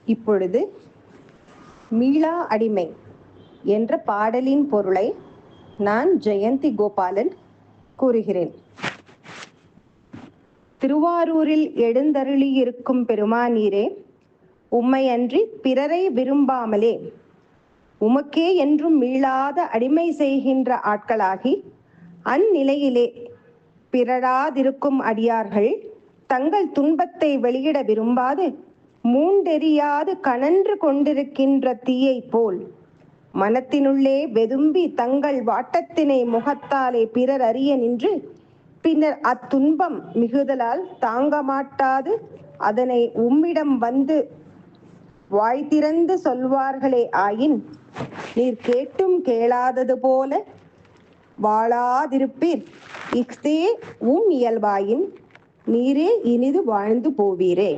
இப்பொழுது மீளா அடிமை என்ற பாடலின் பொருளை நான் ஜெயந்தி கோபாலன் கூறுகிறேன். திருவாரூரில் எழுந்தருளியிருக்கும் பெருமானீரே, உம்மையன்றி பிறரை விரும்பாமலே உமக்கே என்றும் மீளாத அடிமை செய்கின்ற ஆட்களாகி அந்நிலையிலே பிறராதிருக்கும் அடியார்கள் தங்கள் துன்பத்தை வெளியிட விரும்பாது மூண்டெறியாது கனன்று கொண்டிருக்கின்ற தீயை போல் மனத்தினுள்ளே வெதும்பி தங்கள் வாட்டத்தினை முகத்தாலே பிறர் அறிய நின்று பின்னர் அத்துன்பம் மிகுதலால் தாங்க மாட்டாது அதனை உம்மிடம் வந்து வாய் திறந்து சொல்வார்களே ஆயின், நீர் கேட்டும் கேளாதது போல வாழாதிருப்பீர். இஃதே உம் இயல்பாயின் நீரே இனிது வாழ்ந்து போவீரே.